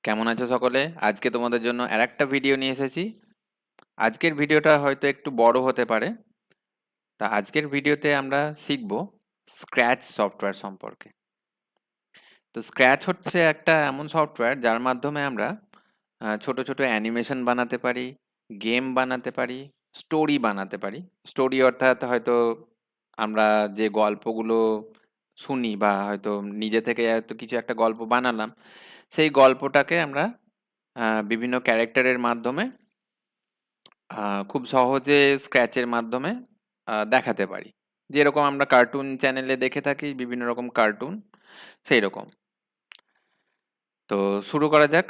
কেমন আছো সকলে? আজকে তোমাদের জন্য আরেকটা ভিডিও নিয়ে এসেছি। আজকের ভিডিওটা হয়তো একটু বড় হতে পারে। তা আজকের ভিডিওতে আমরা শিখব স্ক্র্যাচ সফটওয়্যার সম্পর্কে। তো স্ক্র্যাচ হচ্ছে একটা এমন সফটওয়্যার যার মাধ্যমে আমরা ছোট ছোট অ্যানিমেশন বানাতে পারি, গেম বানাতে পারি, স্টোরি বানাতে পারি। স্টোরি অর্থাৎ হয়তো আমরা যে গল্পগুলো শুনি বা হয়তো নিজে থেকে হয়তো কিছু একটা গল্প বানালাম, সেই গল্পটাকে আমরা বিভিন্ন ক্যারেক্টারের মাধ্যমে খুব সহজে স্ক্র্যাচের মাধ্যমে দেখাতে পারি। যেরকম আমরা কার্টুন চ্যানেলে দেখে থাকি বিভিন্ন রকম কার্টুন, সেই রকম। তো শুরু করা যাক।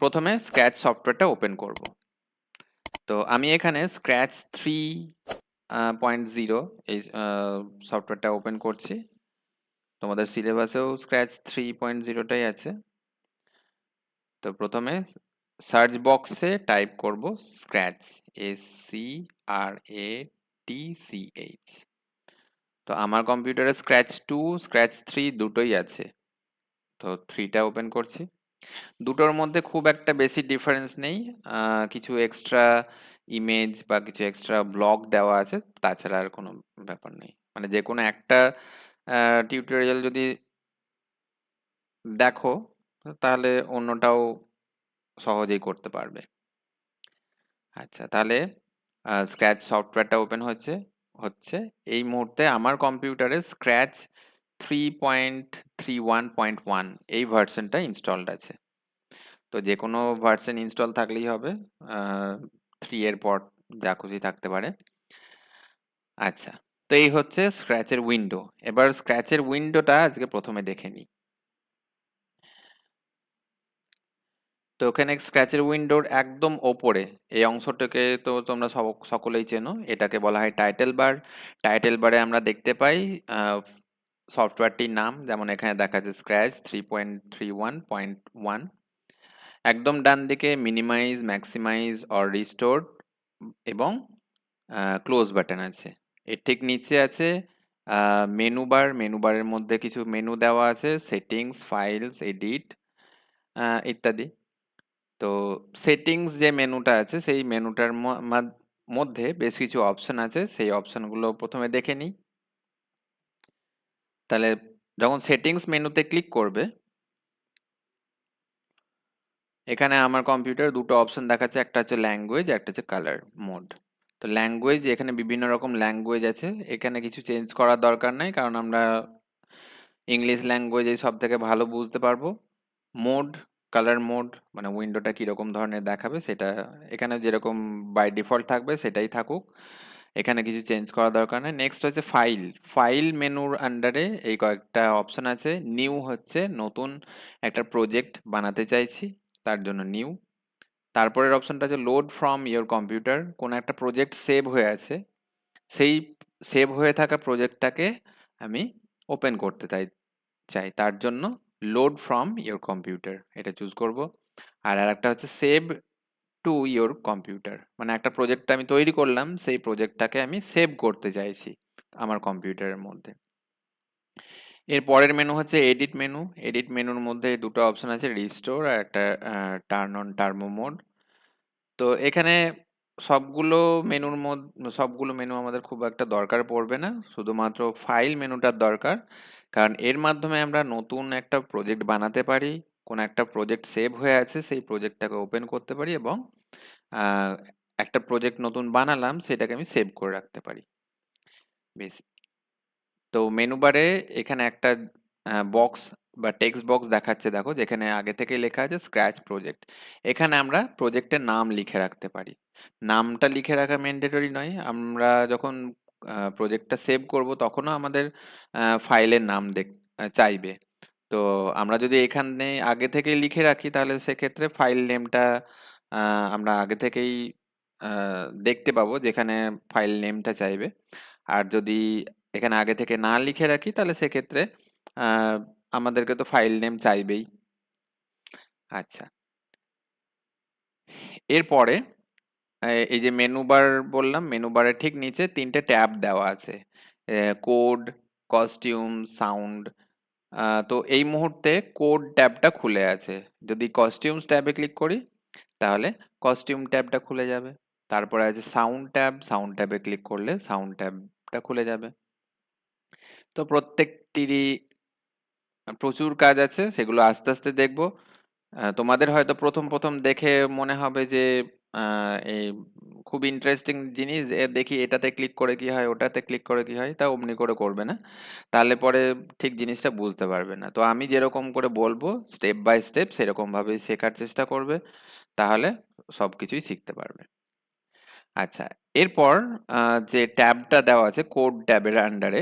প্রথমে স্ক্র্যাচ সফটওয়্যারটা ওপেন করব। তো আমি এখানে স্ক্র্যাচ 3.0 এই সফটওয়্যারটা ওপেন করছি। তোমাদের সিলেবাসেও স্ক্র্যাচ 3.0 টাই আছে। তো প্রথমে সার্চ বক্সে টাইপ করব স্ক্র্যাচ, SCRATCH। তো আমার কম্পিউটারে স্ক্র্যাচ 2 স্ক্র্যাচ 3 দুটোই আছে। তো 3 টা ওপেন করছি। দুটোর মধ্যে খুব একটা বেশি ডিফারেন্স নেই। কিছু এক্সট্রা ইমেজ বা কিছু এক্সট্রা ব্লক দেওয়া আছে, তাছাড়া আর কোনো ব্যাপার নেই। মানে যেকোনো একটা টিউটোরিয়াল যদি দেখো তাহলে অন্যটাও সহজেই করতে পারবে। আচ্ছা, তাহলে স্ক্র্যাচ সফটওয়্যারটা ওপেন হচ্ছে। এই মুহূর্তে আমার কম্পিউটারে স্ক্র্যাচ 3.31.1 এই ভার্সনটা ইনস্টলড আছে। তো যেকোনো ভার্সন ইনস্টল থাকলেই হবে। 3 এর পর যা খুশি থাকতে পারে। আচ্ছা, তো এই হচ্ছে স্ক্র্যাচের উইন্ডো। এবার স্ক্র্যাচের উইন্ডোটা আজকে প্রথমে দেখে নিই। তো ওখানে স্ক্র্যাচের উইন্ডোর একদম ওপরে এই অংশটাকে তো তোমরা সকলেই চেনো। এটাকে বলা হয় টাইটেল বার। টাইটেল বারে আমরা দেখতে পাই সফটওয়্যারটির নাম, যেমন এখানে দেখা যাচ্ছে স্ক্র্যাচ 3.31.1। একদম ডান দিকে মিনিমাইজ, ম্যাক্সিমাইজ অর রিস্টোর এবং ক্লোজ বাটন আছে। এর ঠিক নিচে আছে মেনু বার। মেনু বারের মধ্যে কিছু মেনু দেওয়া আছে, সেটিংস, ফাইলস, এডিট ইত্যাদি। তো সেটিংস যে মেনুটা আছে সেই মেনুটার মধ্যে বেশ কিছু অপশন আছে, সেই অপশনগুলো প্রথমে দেখে নিই। তাহলে যখন সেটিংস মেনুতে ক্লিক করবে, এখানে আমার কম্পিউটার দুটো অপশন দেখাচ্ছে, একটা হচ্ছে ল্যাঙ্গুয়েজ, একটা হচ্ছে কালার মোড। তো ল্যাঙ্গুয়েজ, এখানে বিভিন্ন রকম ল্যাঙ্গুয়েজ আছে, এখানে কিছু চেঞ্জ করার দরকার নাই, কারণ আমরা ইংলিশ ল্যাঙ্গুয়েজে সব থেকে ভালো বুঝতে পারবো। মোড, কালার মোড মানে উইন্ডোটা কিরকম ধরনের দেখাবে সেটা এখানে যেরকম বাই ডিফল্ট থাকবে সেটাই থাকুক। এখানে কিছু চেঞ্জ করার দরকার নেই। নেক্সট হচ্ছে ফাইল। ফাইল মেনুর আন্ডারে এই কয়েকটা অপশন আছে। নিউ হচ্ছে নতুন একটা প্রজেক্ট বানাতে চাইছি, তার জন্য নিউ। তারপরের অপশনটা হচ্ছে লোড ফ্রম ইওর কম্পিউটার। কোনো একটা প্রজেক্ট সেভ হয়ে আছে, সেই সেভ হয়ে থাকা প্রজেক্টটাকে আমি ওপেন করতে চাই, তার জন্য লোড ফ্রম ইওর কম্পিউটার এটা চুজ করব। আর আরেকটা হচ্ছে সেভ টু ইওর কম্পিউটার, মানে একটা প্রজেক্ট আমি তৈরি করলাম, সেই প্রজেক্টটাকে আমি সেভ করতে চাইছি আমার কম্পিউটারের মধ্যে। এর পরের মেনু হচ্ছে এডিট মেনু। এডিট মেনুর মধ্যে দুটো অপশন আছে, রিস্টোর আর একটা টার্ন অন টার্বো মোড। তো এখানে সবগুলো সবগুলো মেনু আমাদের খুব একটা দরকার পড়বে না, শুধুমাত্র ফাইল মেনুটার দরকার। কারণ এর মাধ্যমে আমরা নতুন একটা প্রজেক্ট বানাতে পারি, কোনো একটা প্রজেক্ট সেভ হয়ে আছে সেই প্রজেক্টটাকে ওপেন করতে পারি এবং আহ, একটা প্রজেক্ট নতুন বানালাম সেটাকে আমি সেভ করে রাখতে পারি। বেশ। তো মেনু বারে এখানে একটা বক্স বা টেক্সট বক্স দেখাচ্ছে, দেখো, যেখানে আগে থেকে লেখা আছে স্ক্র্যাচ প্রজেক্ট। এখানে আমরা প্রজেক্টের নাম লিখে রাখতে পারি। নামটা লিখে রাখা ম্যান্ডেটরি নয়, আমরা যখন প্রজেক্টটা সেভ করব তখনও আমাদের ফাইলের নাম চাইবে। তো আমরা যদি এখানে আগে থেকে লিখে রাখি তাহলে সেক্ষেত্রে ফাইল নেমটা আমরা আগে থেকেই দেখতে পাবো যেখানে ফাইল নেমটা চাইবে। আর যদি এখানে আগে থেকে না লিখে রাখি তাহলে সেক্ষেত্রে আহ, আমাদেরকে তো ফাইল নেম চাইবেই। আচ্ছা, এরপরে এই যে মেনু বার বললাম, মেনু বারের ঠিক নিচে তিনটে ট্যাব দেওয়া আছে, কোড, কস্টিউম, সাউন্ড। তো এই মুহূর্তে কোড ট্যাবটা খুলে আছে। যদি কস্টিউমস ট্যাবে ক্লিক করি তাহলে কস্টিউম ট্যাবটা খুলে যাবে। তারপরে আছে সাউন্ড ট্যাব, সাউন্ড ট্যাবে ক্লিক করলে সাউন্ড ট্যাবটা খুলে যাবে। তো প্রত্যেকটিরই প্রচুর কাজ আছে, সেগুলো আস্তে আস্তে দেখবো। তোমাদের হয়তো প্রথম দেখে মনে হবে যে এই খুব ইন্টারেস্টিং জিনিস, দেখি এটাতে ক্লিক করে কি হয়, ওটাতে ক্লিক করে কি হয়, তা অমনি করে করবে না। তাহলে পরে ঠিক জিনিসটা বুঝতে পারবে না। তো আমি যেরকম করে বলবো স্টেপ বাই স্টেপ সেরকম ভাবে শেখার চেষ্টা করবে, তাহলে সবকিছুই শিখতে পারবে। আচ্ছা, এরপর যে ট্যাবটা দেওয়া আছে কোড ট্যাবের আন্ডারে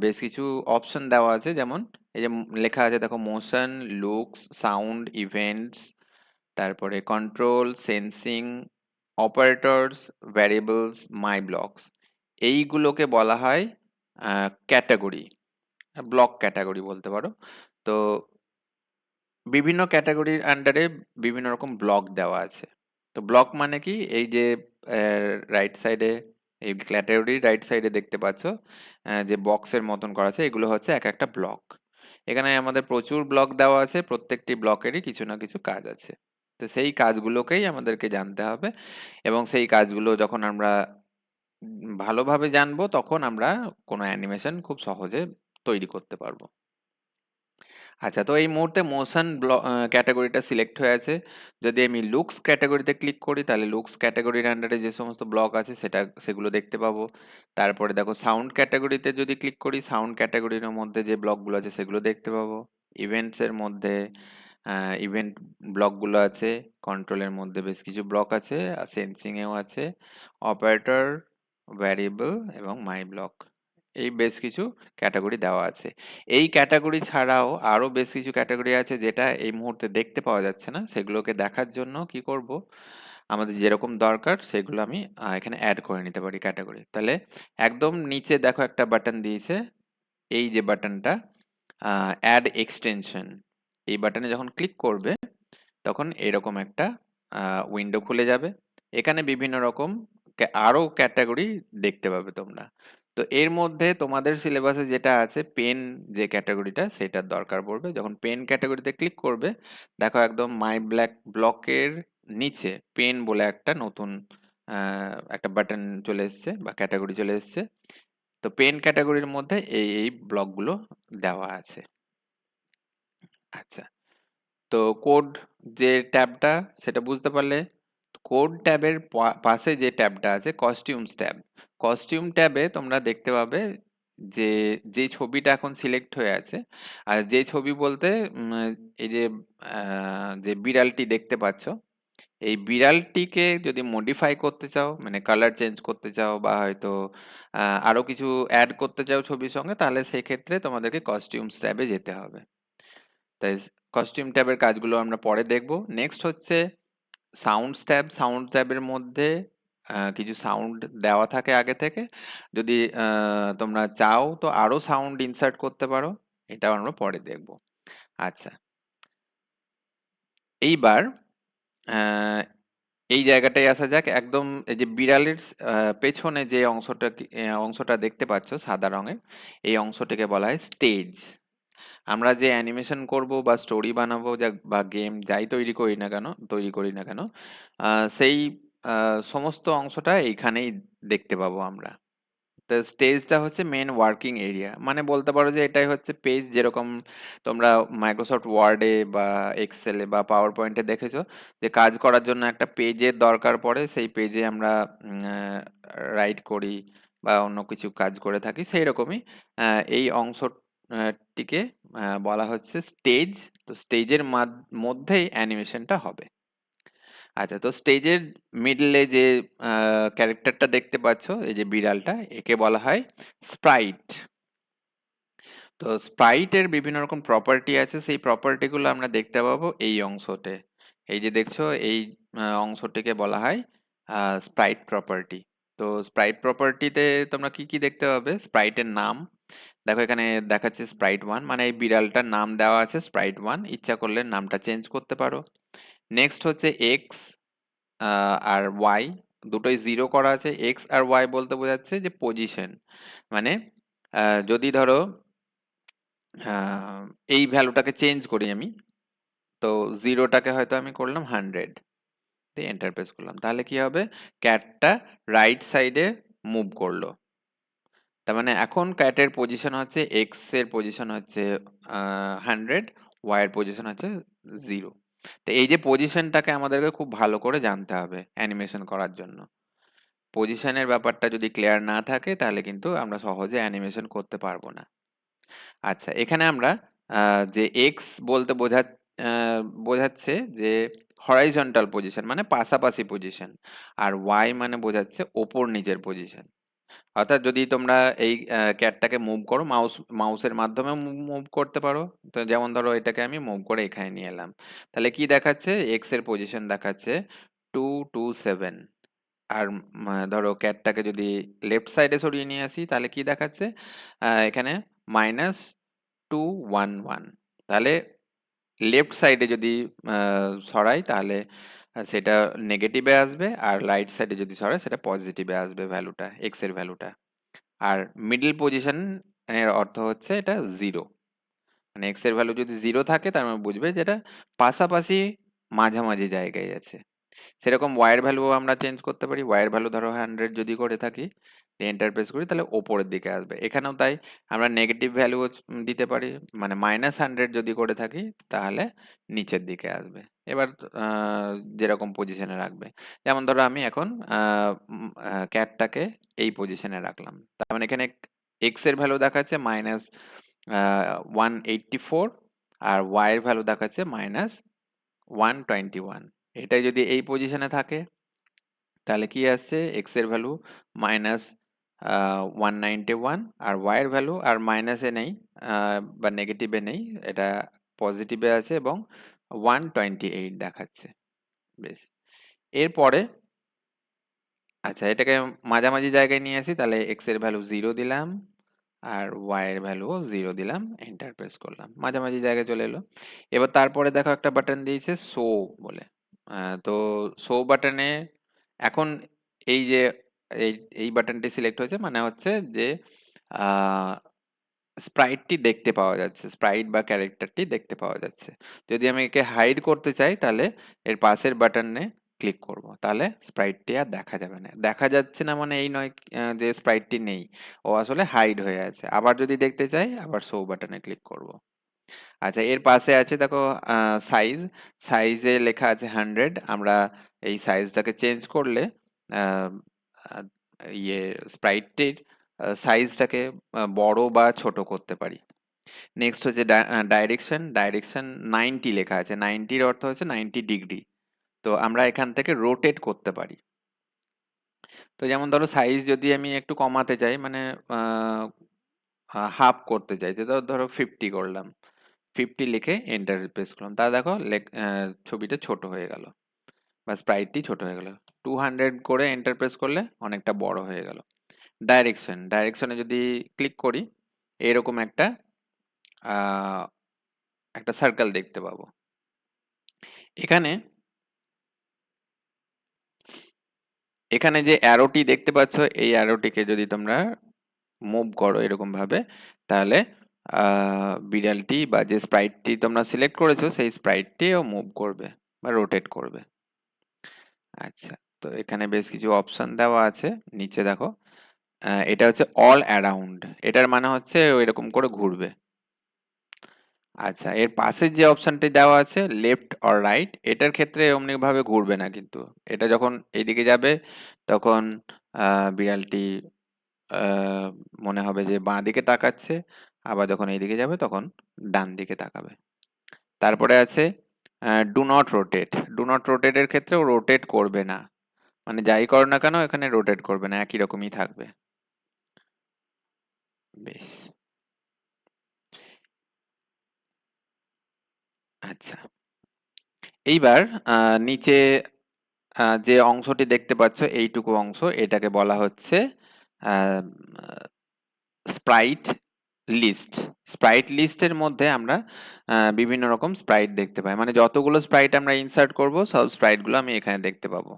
বেশ কিছু অপশন দেওয়া আছে, যেমন এই যে লেখা আছে দেখো, মোশন, লুকস, সাউন্ড, ইভেন্টস, তারপরে কন্ট্রোল, সেন্সিং, অপারেটরস, ভ্যারিয়েবলস, মাই ব্লকস। এইগুলোকে বলা হয় ক্যাটাগরি, ব্লক ক্যাটাগরি বলতে পারো। তো বিভিন্ন ক্যাটাগরির আন্ডারে বিভিন্ন রকম ব্লক দেওয়া আছে। তো ব্লক মানে কি, এই যে রাইট সাইডে, এই ক্যাটাগরির রাইট সাইডে দেখতে পাচ্ছ যে বক্সের মতন করা আছে, এগুলো হচ্ছে এক একটা ব্লক। এখানে আমাদের প্রচুর ব্লক দেওয়া আছে, প্রত্যেকটি ব্লকেরই কিছু না কিছু কাজ আছে। তো সেই কাজগুলোকেই আমাদেরকে জানতে হবে, এবং সেই কাজগুলো যখন আমরা ভালোভাবে জানবো তখন আমরা কোনো অ্যানিমেশন খুব সহজে তৈরি করতে পারবো। আচ্ছা, তো এই মুহূর্তে মোশন ক্যাটাগরিটা সিলেক্ট হয়ে আছে। যদি আমি লুকস ক্যাটাগরিতে ক্লিক করি তাহলে লুকস ক্যাটাগরির আন্ডারে যে সমস্ত ব্লক আছে সেগুলো দেখতে পাবো। তারপরে দেখো সাউন্ড ক্যাটাগরিতে যদি ক্লিক করি, সাউন্ড ক্যাটাগরির মধ্যে যে ব্লকগুলো আছে সেগুলো দেখতে পাবো। ইভেন্টস এর মধ্যে ইভেন্ট ব্লকগুলো আছে, কন্ট্রোলের মধ্যে বেশ কিছু ব্লক আছে, সেন্সিং এও আছে, অপারেটর, ভ্যারিয়েবল এবং মাই ব্লক, এই বেশ কিছু ক্যাটাগরি দেওয়া আছে। এই ক্যাটাগরি ছাড়াও আরো বেশ কিছু ক্যাটাগরি আছে যেটা এই মুহূর্তে দেখতে পাওয়া যাচ্ছে না, সেগুলোকে দেখার জন্য কি করব, আমাদের যেরকম দরকার সেগুলো আমি এখানে অ্যাড করে নিতে পারি ক্যাটাগরি। তাহলে একদম নিচে দেখো একটা বাটন দিয়েছে, এই যে বাটনটা অ্যাড এক্সটেনশন, এই বাটনে যখন ক্লিক করবে তখন এরকম একটা উইন্ডো খুলে যাবে। এখানে বিভিন্ন রকম আরো ক্যাটাগরি দেখতে পাবে তোমরা। তো এর মধ্যে তোমাদের সিলেবাসে যেটা আছে পেন, যে ক্যাটাগরিটা সেটার দরকার পড়বে। যখন পেন ক্যাটাগরিতে ক্লিক করবে দেখো একদম মাই ব্ল্যাক ব্লকের নিচে পেন বলে একটা নতুন একটা বাটন চলে এসছে বা ক্যাটাগরি চলে এসছে। তো পেন ক্যাটাগরির মধ্যে এই ব্লকগুলো দেওয়া আছে। আচ্ছা, তো কোড যে ট্যাবটা সেটা বুঝতে পারলে। কোড ট্যাবের পাশে যে ট্যাবটা আছে কস্টিউমস ট্যাব, কস্টিউম ট্যাবে তোমরা দেখতে পাবে যে যে ছবিটা এখন সিলেক্ট হয়ে আছে, আর যে ছবি বলতে এই যে যে বিড়ালটি দেখতে পাচ্ছ, এই বিড়ালটিকে যদি মডিফাই করতে চাও, মানে কালার চেঞ্জ করতে চাও বা হয়তো আরো কিছু অ্যাড করতে চাও ছবির সঙ্গে, তাহলে সেক্ষেত্রে তোমাদেরকে কস্টিউমস ট্যাবে যেতে হবে। তাই কস্টিউম ট্যাবের কাজগুলো আমরা পরে দেখব। নেক্সট হচ্ছে সাউন্ডস ট্যাব। সাউন্ড ট্যাবের মধ্যে কিছু সাউন্ড দেওয়া থাকে আগে থেকে। যদি তোমরা চাও তো আরো সাউন্ড ইনসার্ট করতে পারো, এটাও আমরা পরে দেখব। আচ্ছা, এইবার আহ, এই জায়গাটায় আসা যাক। একদম এই যে বিড়ালের পেছনে যে অংশটা দেখতে পাচ্ছ সাদা রঙের, এই অংশটিকে বলা হয় স্টেজ। আমরা যে অ্যানিমেশন করব বা স্টোরি বানাবো বা গেম যাই তৈরি করি না কেন, সেই সমস্ত অংশটা এইখানেই দেখতে পাবো আমরা। তো স্টেজটা হচ্ছে মেন ওয়ার্কিং এরিয়া, মানে বলতে পারো যে এটাই হচ্ছে পেজ, যেরকম তোমরা মাইক্রোসফট ওয়ার্ডে বা এক্সেলে বা পাওয়ার পয়েন্টে দেখেছো যে কাজ করার জন্য একটা পেজের দরকার পড়ে, সেই পেজে আমরা রাইট করি বা অন্য কিছু কাজ করে থাকি, সেই রকমই এই অংশটিকে বলা হচ্ছে স্টেজ। তো স্টেজের মধ্যেই অ্যানিমেশনটা হবে। আচ্ছা, তো স্টেজের মিডলে যে ক্যারেক্টারটা দেখতে পাচ্ছ, এই যে বিড়ালটা, একে বলা হয় স্প্রাইট। তো স্প্রাইটের বিভিন্ন রকম প্রপার্টি আছে, সেই প্রপার্টি গুলো আমরা দেখতে পাবো এই অংশতে। এই যে দেখছো, এই অংশটিকে বলা হয় স্প্রাইট প্রপার্টি। তো স্প্রাইট প্রপার্টিতে তোমরা কি কি দেখতে পাবে, স্প্রাইটের নাম দেখো, এখানে দেখাচ্ছে স্প্রাইট ওয়ান, মানে এই বিড়ালটার নাম দেওয়া আছে স্প্রাইট ওয়ান, ইচ্ছা করলে নামটা চেঞ্জ করতে পারো। নেক্সট হচ্ছে এক্স আর ওয়াই, দুটোই জিরো করা আছে। এক্স আর ওয়াই বলতে বোঝাচ্ছে যে পজিশন, মানে যদি ধরো আ এই ভ্যালুটাকে চেঞ্জ করি আমি। তো 0 টাকে হয়তো আমি করলাম 100 দিয়ে এন্টার প্রেস করলাম। তাহলে কি হবে? ক্যাটটা রাইট সাইডে মুভ করলো। তার মানে এখন ক্যাটের পজিশন হচ্ছে x এর পজিশন হচ্ছে 100, y এর পজিশন হচ্ছে 0। তো এই যে পজিশনটাকে আমাদেরকে খুব ভালো করে জানতে হবে অ্যানিমেশন করার জন্য। পজিশনের ব্যাপারটা যদি ক্লিয়ার না থাকে তাহলে কিন্তু আমরা সহজে অ্যানিমেশন করতে পারবো না। আচ্ছা, এখানে আমরা যে x বলতে আ বোঝাচ্ছে যে হরাইজন্টাল পজিশন মানে পাশাপাশি পজিশন। আর y মানে বোঝাচ্ছে ওপর নিচের পজিশন। অর্থাৎ যদি তোমরা এই ক্যাটটাকে মুভ করো মাউসের মাধ্যমেও মুভ করতে পারো। তো যেমন ধরো এটাকে আমি মুভ করে এখানে নিয়ে এলাম। তাহলে কি দেখাচ্ছে? x এর পজিশন দেখাচ্ছে 227। আর ধরো ক্যাটটাকে যদি লেফট সাইডে সরিয়ে নিয়ে আসি তাহলে কি দেখাচ্ছে? এখানে -211। তাহলে লেফট সাইডে যদি আ সরাই তাহলে সেটা নেগেটিভে আসবে। আর রাইট সাইডে যদি সরাই সেটা পজিটিভে আসবে ভ্যালুটা, x এর ভ্যালুটা। আর মিডল পজিশন এর অর্থ হচ্ছে এটা 0। মানে x এর ভ্যালু যদি 0 থাকে তার মানে বুঝবে যে এটা পাশাপাশি মাঝামাঝি জায়গায় আছে। সেরকম y এর ভ্যালুও আমরা চেঞ্জ করতে পারি। y এর ভ্যালু ধরো 100 যদি করে থাকি, এন্টার প্রেস করি তাহলে উপরের দিকে আসবে। এখানেও তাই আমরা নেগেটিভ ভ্যালুও দিতে পারি। মানে -100 যদি করে থাকি তাহলে নিচের দিকে আসবে। এবার আ যেরকম পজিশনে রাখবে। যেমন ধরো আমি এখন আ উম আ ক্যাটটাকে এই পজিশনে রাখলাম। তার মানে এখানে x এর ভ্যালু দেখাচ্ছে আ 184 আর y এর ভ্যালু দেখাচ্ছে -121। এটাই যদি এই পজিশনে থাকে তাহলে কি আসছে? x এর ভ্যালু মাইনাস 191 আর y এর ভ্যালু আর মাইনাসে নেই আ বা নেগেটিভে নেই। এটা পজিটিভে আছে এবং 128 দেখাচ্ছে। বেশ। এরপরে আচ্ছা এটাকে মাঝামাঝি জায়গায় নিয়ে আসি তাহলে x এর ভ্যালু 0 দিলাম আর y এর ভ্যালুও 0 দিলাম। এন্টার প্রেস করলাম। মাঝামাঝি জায়গায় চলে এলো। এবার তারপরে দেখো একটা বাটন দিয়েছে শো বলে। তো শো বাটনে এখন এই যে এই এই বাটনটি সিলেক্ট হয়েছে মানে হচ্ছে যে আ স্প্রাইটটি দেখতে পাওয়া যাচ্ছে। স্প্রাইট বা ক্যারেক্টারটি দেখতে পাওয়া যাচ্ছে। যদি আমি একে হাইড করতে চাই তাহলে এর পাশের বাটনে ক্লিক করব। তাহলে স্প্রাইটটি আর দেখা যাবে না। দেখা যাচ্ছে না মানে এই নয় যে স্প্রাইটটি নেই। ও আসলে হাইড হয়ে আছে। আবার যদি দেখতে চাই আবার শো বাটনে ক্লিক করব। আচ্ছা এর পাশে আছে দেখো আ সাইজ। সাইজে লেখা আছে 100। আমরা এই সাইজটাকে চেঞ্জ করলে আ আ ইয়ে স্প্রাইটটির সাইজটাকে বড় বা ছোট করতে পারি। নেক্সট হচ্ছে ডাইরেকশন। ডাইরেকশন 90 লেখা আছে। 90 র অর্থ হচ্ছে 90 ডিগ্রি। তো আমরা এখান থেকে রোটেট করতে পারি। তো যেমন ধরো সাইজ যদি আমি একটু কমাতে চাই মানে আ আ হাফ করতে চাই। তো ধরো 50 করলাম। 50 লিখে এন্টার প্রেস করলাম। তা দেখো ছবিটা ছোট হয়ে গেল। বা স্প্রাইটটি ছোট হয়ে গেল। 200 করে এন্টার প্রেস করলে অনেকটা বড় হয়ে গেল। ডাইরেকশন, ডাইরেকশনে যদি ক্লিক করি এরকম আ একটা সার্কেল দেখতে পাবো। এখানে এখানে যে অ্যারোটি দেখতে পাচ্ছ এই অ্যারোটিকে যদি তোমরা মুভ করো এরকম ভাবে তাহলে আ বিড়ালটি বা যে স্প্রাইটটি তোমরা সিলেক্ট করেছো সেই স্প্রাইটটিও মুভ করবে বা রোটেট করবে। আচ্ছা, তো এখানে বেশ কিছু অপশন দেওয়া আছে। নিচে দেখো এটা হচ্ছে অল অ্যারাউন্ড। এটার মানে হচ্ছে ও এরকম করে ঘুরবে। আচ্ছা, এর পাশের যে অপশনটি দেওয়া আছে লেফট অর রাইট এটার ক্ষেত্রে অমনিভাবে ঘুরবে না কিন্তু। এটা যখন এইদিকে যাবে তখন বিড়ালটি আ মনে হবে যে বাঁদিকে তাকাচ্ছে। আবার যখন এইদিকে যাবে তখন ডান দিকে তাকাবে। তারপরে আছে do not rotate. Do not rotate এর ক্ষেত্রেও রোটেট করবে না। মানে যাই করো না কেন এখানে রোটেট করবে না। একই রকমই থাকবে। বেশ। আচ্ছা। এইবার আ নিচে যে অংশটি দেখতে পাচ্ছ এইটুকু অংশ এটাকে বলা হচ্ছে আ স্প্রাইট লিস্ট। স্প্রাইট লিস্টের মধ্যে আমরা বিভিন্ন রকম স্প্রাইট দেখতে পাই। মানে যতগুলো স্প্রাইট আমরা ইনসার্ট করব সব স্প্রাইট গুলো আমি এখানে দেখতে পাবো।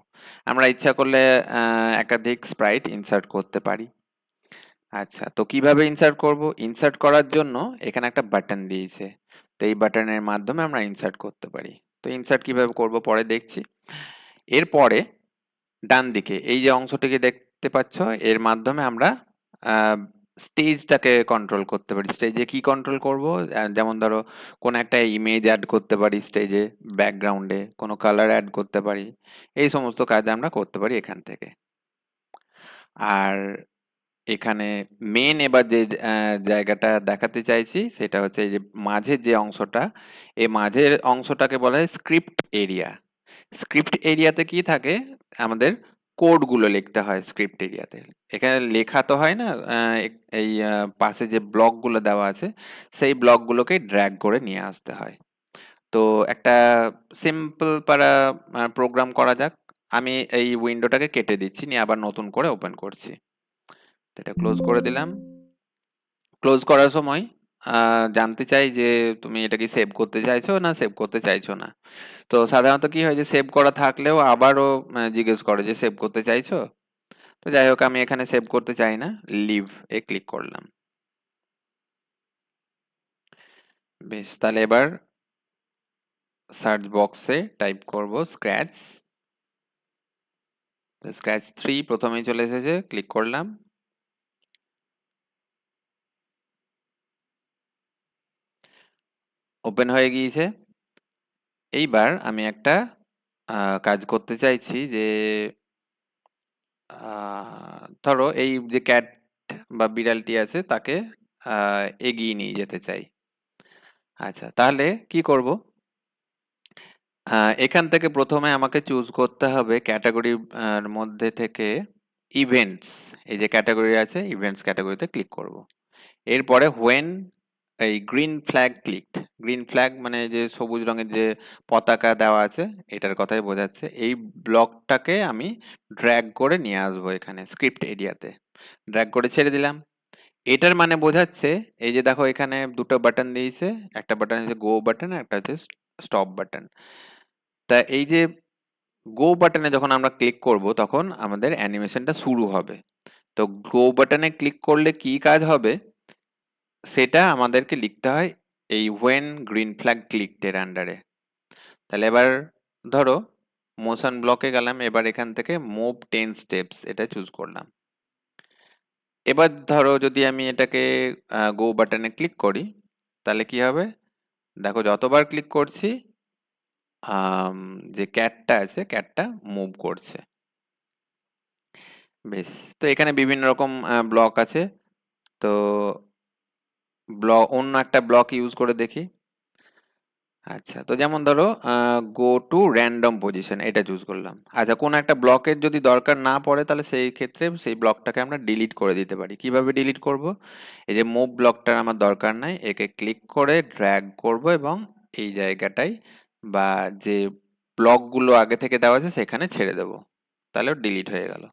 আমরা ইচ্ছা করলে আ একাধিক স্প্রাইট ইনসার্ট করতে পারি। আচ্ছা, তো কিভাবে ইনসার্ট করব? ইনসার্ট করার জন্য এখানে একটা বাটন দিয়েছে। তো এই বাটনের মাধ্যমে আমরা ইনসার্ট করতে পারি। তো ইনসার্ট কিভাবে করব পরে দেখছি। এরপরে ডান দিকে এই যে অংশটিকে দেখতে পাচ্ছ, এর মাধ্যমে আমরা আ স্টেজটাকে কন্ট্রোল করতে পারি। স্টেজে কি কন্ট্রোল করব? যেমন ধরো কোনো একটা ইমেজ এড করতে পারি স্টেজে, ব্যাকগ্রাউন্ডে, কোনো কালার এড করতে পারি। এই সমস্ত কাজ আমরা করতে পারি এখান থেকে। আর এখানে মেইন এবার যে জায়গাটা দেখাতে চাইছি সেটা হচ্ছে এই যে মাঝের যে অংশটা, এই মাঝের অংশটাকে বলা হয় স্ক্রিপ্ট এরিয়া। স্ক্রিপ্ট এরিয়াতে কি থাকে? আমাদের কোডগুলো লিখতে হয় স্ক্রিপ্ট এরিয়াতে। এখানে লেখা তো হয় না, এই পাশে যে ব্লকগুলো দেওয়া আছে, সেই ব্লকগুলোকে ড্র্যাগ করে নিয়ে আসতে হয়। তো একটা সিম্পল পারা প্রোগ্রাম করা যাক। আমি এই উইন্ডোটাকে কেটে দিচ্ছি, নিয়ে আবার নতুন করে ওপেন করছি। তো এটা ক্লোজ করে দিলাম। ক্লোজ করার সময় জানতে চাই যে তুমি এটা কি সেভ করতে চাইছো না সেভ করতে চাইছো না। তো সাধারণত কি হয় যে সেভ করা থাকলেও আবারও জিজ্ঞেস করে যে সেভ করতে চাইছো? তো যাই হোক আমি এখানে সেভ করতে চাই না। লিভ এ ক্লিক করলাম। বেশ, তাহলে এবার সার্চ বক্সে টাইপ করব স্ক্র্যাচ। স্ক্র্যাচ 3 প্রথমেই চলে এসেছে, ক্লিক করলাম। ওপেন হয়ে গিয়েছে। এইবার আমি একটা কাজ করতে চাইছি যে ধরো এই যে ক্যাট বা বিড়ালটি আছে তাকে এগিয়ে নিয়ে যেতে চাই। আচ্ছা, তাহলে কি করব? এখান থেকে প্রথমে আমাকে চুজ করতে হবে ক্যাটাগরি মধ্যে থেকে ইভেন্টস। এই যে ক্যাটাগরি আছে, ইভেন্টস ক্যাটাগরিতে ক্লিক করব। এরপরে হোয়েন এই green flag clicked. Green flag মানে যে সবুজ রঙের যে পতাকা দেওয়া আছে, এটার কথাই বোঝাচ্ছে। এই ব্লকটাকে আমি ড্র্যাগ করে নিয়ে আসবো এখানে স্ক্রিপ্ট এরিয়াতে। ড্র্যাগ করে ছেড়ে দিলাম। এটার মানে বোঝাচ্ছে এই যে দেখো এখানে দুটো বাটন দিয়েছে। একটা বাটন হচ্ছে গো বাটন, একটা হচ্ছে স্টপ বাটন। তা এই যে গো বাটনে যখন আমরা ক্লিক করব তখন আমাদের অ্যানিমেশনটা শুরু হবে। তো গো বাটনে ক্লিক করলে কি কাজ হবে সেটা আমাদেরকে লিখতে হয় এই when green flag clicked এর আন্ডারে। তাহলে এবার ধরো মোশন ব্লকে গেলাম, এবার এখান থেকে মুভ 10 স্টেপস এটা চুজ করলাম। এবার ধরো যদি আমি এটাকে গো বাটনে ক্লিক করি তাহলে কি হবে? দেখো যতবার ক্লিক করছি আম, যে ক্যাটটা আছে ক্যাটটা মুভ করছে। বেশ, তো এখানে বিভিন্ন রকম ব্লক আছে। তো অন্য একটা ব্লক ইউজ করে দেখি। আচ্ছা, তো যেমন ধরো গো টু র‍্যান্ডম পজিশন এটা চুজ করলাম। আচ্ছা, কোন একটা ব্লকের যদি দরকার না পড়ে তাহলে সেই ক্ষেত্রে সেই ব্লকটাকে আমরা ডিলিট করে দিতে পারি। কিভাবে ডিলিট করব? এই যে মুভ ব্লকটার আমার দরকার নাই, একে ক্লিক করে ড্র্যাগ করব এবং এই জায়গাটায় বা যে ব্লকগুলো আগে থেকে দেওয়া আছে সেখানে ছেড়ে দেব। তাহলে ডিলিট হয়ে গেল।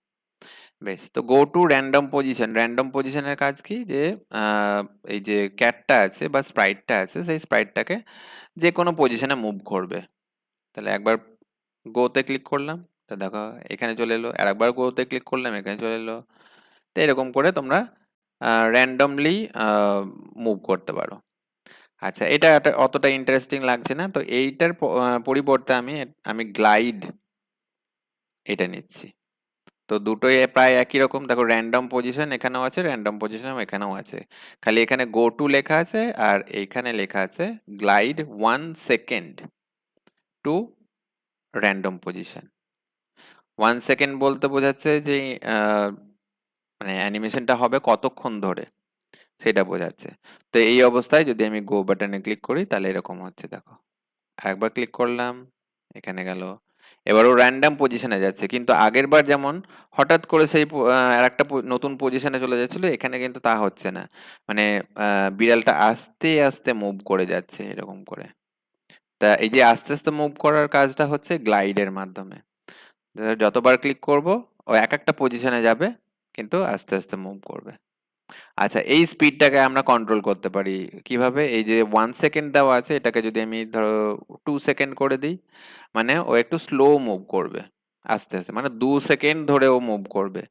বেশ, তো go to random position. Random পজিশনের কাজ কি? যে আহ, এই যে ক্যাটটা আছে বা স্প্রাইটটা আছে সেই স্প্রাইটটাকে যে কোনো পজিশনে মুভ করবে। তাহলে একবার গো তে ক্লিক করলাম, তো দেখো এখানে চলে এলো। আর একবার গো তে ক্লিক করলাম, এখানে চলে এলো। তো এরকম করে তোমরা র্যান্ডমলি মুভ করতে পারো। আচ্ছা, এটা অতটা ইন্টারেস্টিং লাগছে না। তো এইটার পরিবর্তে আমি আমি গ্লাইড এটা নিচ্ছি। তো দুটোই প্রায় একই রকম। দেখো র‍্যান্ডম পজিশন এখানেও আছে, র‍্যান্ডম পজিশন এখানেও আছে। খালি এখানে গো টু লেখা আছে আর এইখানে লেখা আছে glide 1 second to random position. 1 second বলতে বোঝাচ্ছে যে আহ, মানে অ্যানিমেশনটা হবে কতক্ষণ ধরে সেটা বোঝাচ্ছে। তো এই অবস্থায় যদি আমি গো বাটনে ক্লিক করি তাহলে এরকম হচ্ছে দেখো। একবার ক্লিক করলাম, এখানে গেল। এবার ও র্যান্ডম পজিশনে যাচ্ছে, কিন্তু আগের বার যেমন হঠাৎ করে সেই আর একটা নতুন পজিশনে চলে যাচ্ছিল, এখানে কিন্তু তা হচ্ছে না। মানে বিড়ালটা আস্তে আস্তে মুভ করে যাচ্ছে এরকম করে। তা এই যে আস্তে আস্তে মুভ করার কাজটা হচ্ছে গ্লাইডের মাধ্যমে। যতবার ক্লিক করব ও এক একটা পজিশনে যাবে কিন্তু আস্তে আস্তে মুভ করবে। আচ্ছা, এই স্পিডটাকে আমরা কন্ট্রোল করতে পারি কিভাবে? এই যে 1 সেকেন্ড দেওয়া আছে এটাকে যদি আমি ধরো 2 সেকেন্ড করে দিই, মানে ও একটু স্লো মুভ করবে। আস্তে আস্তে মানে 2 সেকেন্ড ধরে ও মুভ করবে।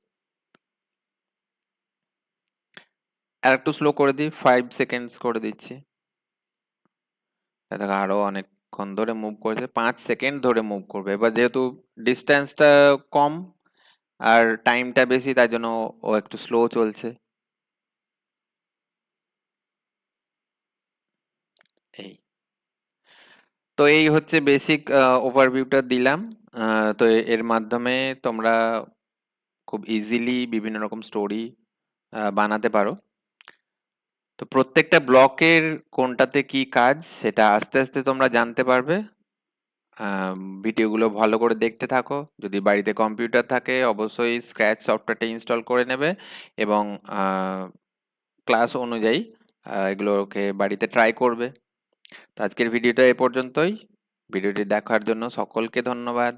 আর একটু স্লো করে দিই, 5 সেকেন্ডস করে দিচ্ছি। দেখো আরো অনেকক্ষণ ধরে মুভ করেছে, 5 সেকেন্ড ধরে মুভ করবে। এবার যেহেতু ডিস্টেন্সটা কম আর টাইমটা বেশি, তাই জন্য ও একটু স্লো চলছে। এই তো এই হচ্ছে বেসিক ওভারভিউটা দিলাম। তো এর মাধ্যমে তোমরা খুব ইজিলি বিভিন্ন রকম স্টোরি বানাতে পারো। তো প্রত্যেকটা ব্লকের কোনটাতে কি কাজ সেটা আস্তে আস্তে তোমরা জানতে পারবে। ভিডিওগুলো ভালো করে দেখতে থাকো। যদি বাড়িতে কম্পিউটার থাকে অবশ্যই স্ক্র্যাচ সফটওয়্যারটা ইনস্টল করে নেবে এবং ক্লাস অনুযায়ী এগুলোকে বাড়িতে ট্রাই করবে। তো আজকের ভিডিওটা এ পর্যন্তই। ভিডিওটি দেখার জন্য সকলকে ধন্যবাদ।